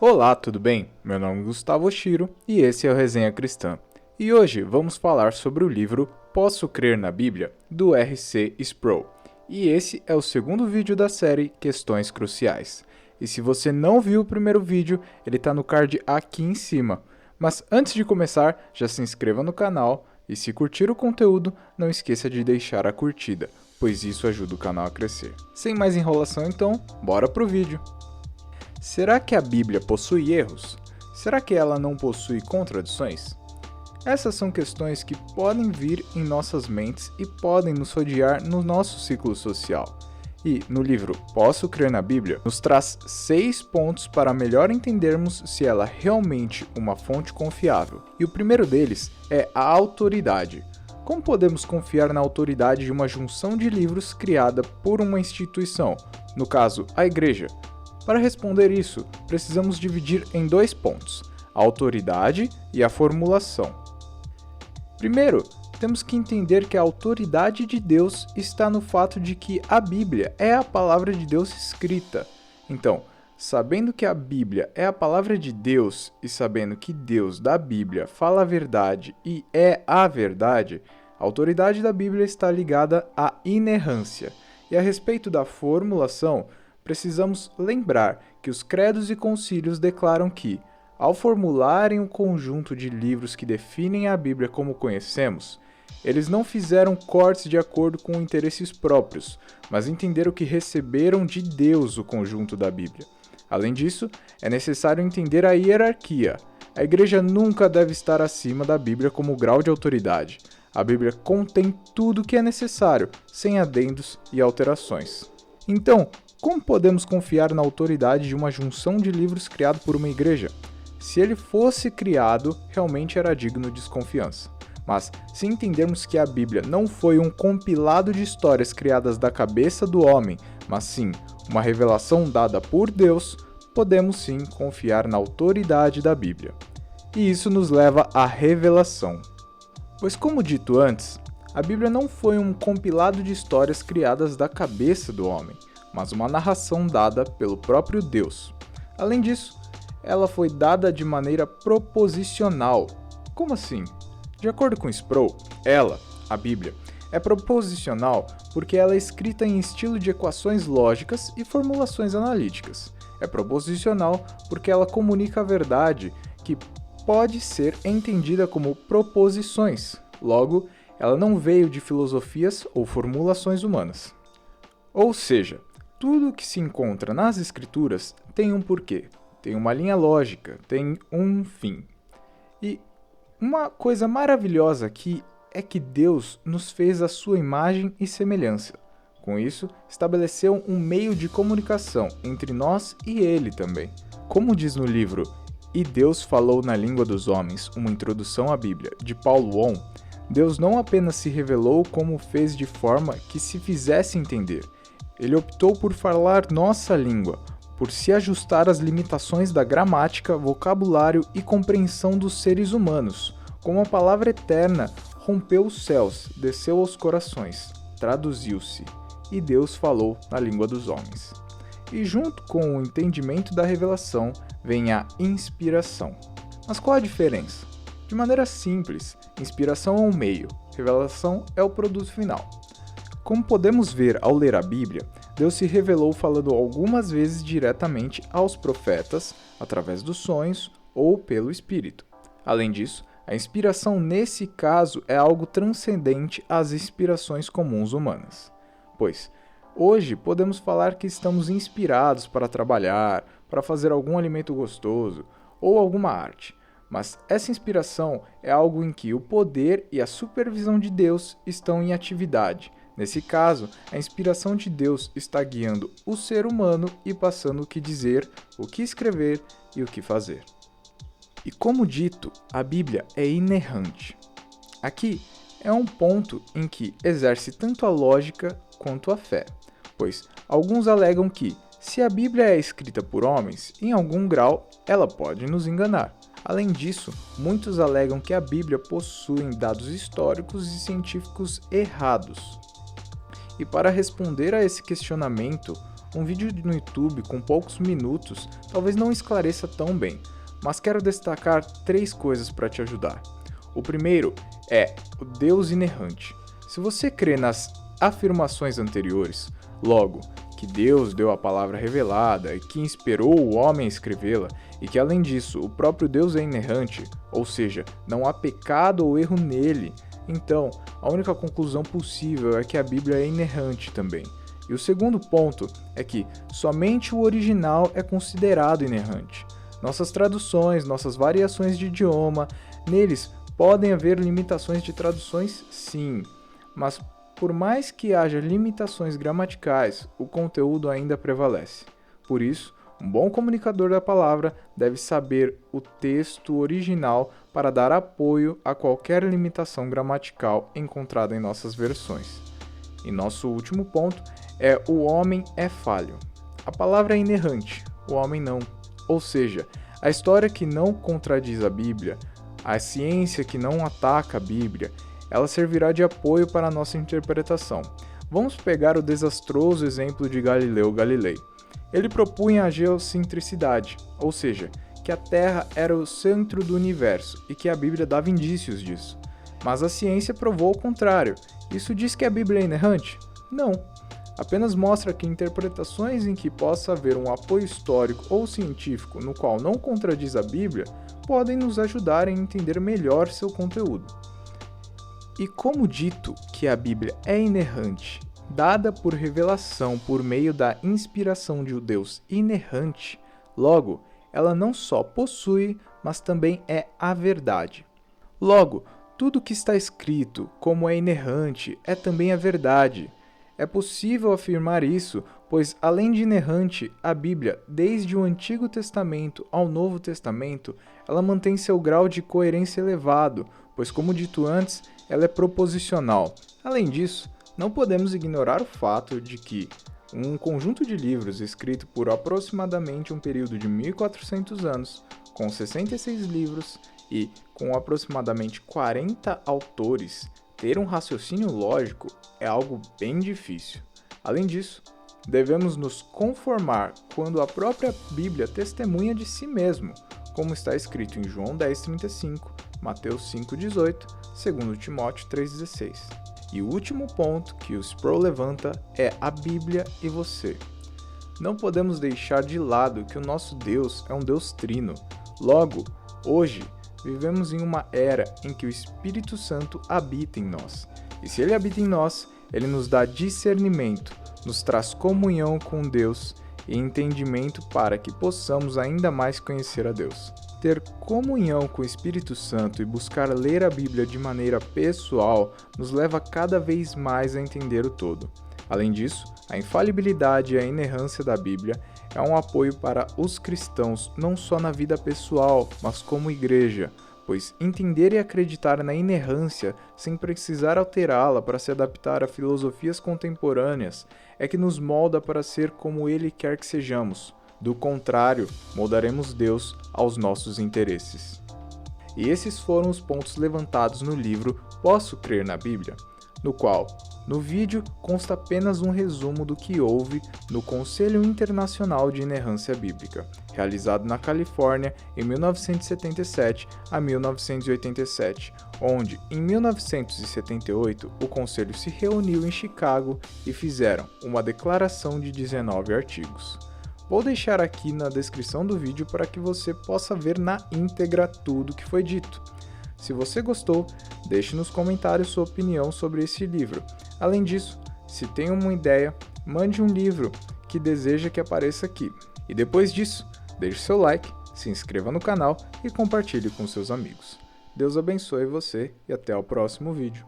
Olá, tudo bem? Meu nome é Gustavo Oshiro e esse é o Resenha Cristã. E hoje vamos falar sobre o livro Posso Crer na Bíblia, do R.C. Sproul. E esse é o segundo vídeo da série Questões Cruciais. E se você não viu o primeiro vídeo, ele está no card aqui em cima. Mas antes de começar, já se inscreva no canal e se curtir o conteúdo, não esqueça de deixar a curtida, pois isso ajuda o canal a crescer. Sem mais enrolação então, bora pro vídeo! Será que a Bíblia possui erros? Será que ela não possui contradições? Essas são questões que podem vir em nossas mentes e podem nos rodear no nosso ciclo social. E, no livro Posso Crer na Bíblia, nos traz 6 pontos para melhor entendermos se ela é realmente uma fonte confiável. E o primeiro deles é a autoridade. Como podemos confiar na autoridade de uma junção de livros criada por uma instituição, no caso, a Igreja? Para responder isso, precisamos dividir em 2 pontos, a autoridade e a formulação. Primeiro, temos que entender que a autoridade de Deus está no fato de que a Bíblia é a palavra de Deus escrita. Então, sabendo que a Bíblia é a palavra de Deus e sabendo que Deus da Bíblia fala a verdade e é a verdade, a autoridade da Bíblia está ligada à inerrância. E a respeito da formulação, precisamos lembrar que os credos e concílios declaram que, ao formularem um conjunto de livros que definem a Bíblia como conhecemos, eles não fizeram cortes de acordo com interesses próprios, mas entenderam que receberam de Deus o conjunto da Bíblia. Além disso, é necessário entender a hierarquia. A Igreja nunca deve estar acima da Bíblia como grau de autoridade. A Bíblia contém tudo o que é necessário, sem adendos e alterações. Então, como podemos confiar na autoridade de uma junção de livros criado por uma igreja? Se ele fosse criado, realmente era digno de desconfiança. Mas, se entendermos que a Bíblia não foi um compilado de histórias criadas da cabeça do homem, mas sim uma revelação dada por Deus, podemos sim confiar na autoridade da Bíblia. E isso nos leva à revelação. Pois, como dito antes, a Bíblia não foi um compilado de histórias criadas da cabeça do homem, mas uma narração dada pelo próprio Deus. Além disso, ela foi dada de maneira proposicional. Como assim? De acordo com Sproul, a Bíblia, é proposicional porque ela é escrita em estilo de equações lógicas e formulações analíticas. É proposicional porque ela comunica a verdade que pode ser entendida como proposições. Logo, ela não veio de filosofias ou formulações humanas. Ou seja, tudo o que se encontra nas Escrituras tem um porquê, tem uma linha lógica, tem um fim. E uma coisa maravilhosa aqui é que Deus nos fez a sua imagem e semelhança. Com isso, estabeleceu um meio de comunicação entre nós e Ele também. Como diz no livro E Deus Falou na Língua dos Homens, uma introdução à Bíblia, de Paul Won, Deus não apenas se revelou como fez de forma que se fizesse entender. Ele optou por falar nossa língua, por se ajustar às limitações da gramática, vocabulário e compreensão dos seres humanos. Como a palavra eterna rompeu os céus, desceu aos corações, traduziu-se, e Deus falou na língua dos homens. E junto com o entendimento da revelação vem a inspiração. Mas qual a diferença? De maneira simples, inspiração é um meio, revelação é o produto final. Como podemos ver ao ler a Bíblia, Deus se revelou falando algumas vezes diretamente aos profetas, através dos sonhos ou pelo Espírito. Além disso, a inspiração nesse caso é algo transcendente às inspirações comuns humanas. Pois, hoje podemos falar que estamos inspirados para trabalhar, para fazer algum alimento gostoso ou alguma arte. Mas essa inspiração é algo em que o poder e a supervisão de Deus estão em atividade. Nesse caso, a inspiração de Deus está guiando o ser humano e passando o que dizer, o que escrever e o que fazer. E como dito, a Bíblia é inerrante. Aqui é um ponto em que exerce tanto a lógica quanto a fé, pois alguns alegam que, se a Bíblia é escrita por homens, em algum grau ela pode nos enganar. Além disso, muitos alegam que a Bíblia possui dados históricos e científicos errados. E para responder a esse questionamento, Um vídeo no YouTube com poucos minutos talvez não esclareça tão bem, mas quero destacar 3 coisas para te ajudar. O primeiro é o Deus inerrante. Se você crê nas afirmações anteriores, logo, que Deus deu a palavra revelada e que inspirou o homem a escrevê-la, e que além disso o próprio Deus é inerrante, ou seja, não há pecado ou erro nele, então a única conclusão possível é que a Bíblia é inerrante também. E o segundo ponto é que somente o original é considerado inerrante. Nossas traduções, nossas variações de idioma, neles podem haver limitações de traduções, sim, mas por mais que haja limitações gramaticais, o conteúdo ainda prevalece. Por isso, um bom comunicador da palavra deve saber o texto original para dar apoio a qualquer limitação gramatical encontrada em nossas versões. E nosso último ponto é o homem é falho. A palavra é inerrante, o homem não. Ou seja, a história que não contradiz a Bíblia, a ciência que não ataca a Bíblia, ela servirá de apoio para a nossa interpretação. Vamos pegar o desastroso exemplo de Galileu Galilei. Ele propunha a geocentricidade, ou seja, que a Terra era o centro do universo e que a Bíblia dava indícios disso. Mas a ciência provou o contrário. Isso diz que a Bíblia é inerrante? Não. Apenas mostra que interpretações em que possa haver um apoio histórico ou científico no qual não contradiz a Bíblia podem nos ajudar a entender melhor seu conteúdo. E como dito que a Bíblia é inerrante, dada por revelação por meio da inspiração de um Deus inerrante, logo, ela não só possui, mas também é a verdade. Logo, tudo que está escrito, como é inerrante, é também a verdade. É possível afirmar isso, pois além de inerrante, a Bíblia, desde o Antigo Testamento ao Novo Testamento, ela mantém seu grau de coerência elevado, pois como dito antes, ela é proposicional. Além disso, não podemos ignorar o fato de que um conjunto de livros escrito por aproximadamente um período de 1400 anos, com 66 livros e com aproximadamente 40 autores, ter um raciocínio lógico é algo bem difícil. Além disso, devemos nos conformar quando a própria Bíblia testemunha de si mesmo, como está escrito em João 10,35, Mateus 5,18, 2 Timóteo 3,16. E o último ponto que o Sproul levanta é a Bíblia e você. Não podemos deixar de lado que o nosso Deus é um Deus trino. Logo, hoje, vivemos em uma era em que o Espírito Santo habita em nós. E se ele habita em nós, ele nos dá discernimento, nos traz comunhão com Deus e entendimento para que possamos ainda mais conhecer a Deus. Ter comunhão com o Espírito Santo e buscar ler a Bíblia de maneira pessoal nos leva cada vez mais a entender o todo. Além disso, a infalibilidade e a inerrância da Bíblia é um apoio para os cristãos não só na vida pessoal, mas como igreja, pois entender e acreditar na inerrância sem precisar alterá-la para se adaptar a filosofias contemporâneas é que nos molda para ser como Ele quer que sejamos. Do contrário, moldaremos Deus aos nossos interesses. E esses foram os pontos levantados no livro Posso Crer na Bíblia?, no qual, no vídeo, consta apenas um resumo do que houve no Conselho Internacional de Inerrância Bíblica, realizado na Califórnia em 1977 a 1987, onde, em 1978, o Conselho se reuniu em Chicago e fizeram uma declaração de 19 artigos. Vou deixar aqui na descrição do vídeo para que você possa ver na íntegra tudo que foi dito. Se você gostou, deixe nos comentários sua opinião sobre esse livro. Além disso, se tem uma ideia, mande um livro que deseja que apareça aqui. E depois disso, deixe seu like, se inscreva no canal e compartilhe com seus amigos. Deus abençoe você e até o próximo vídeo.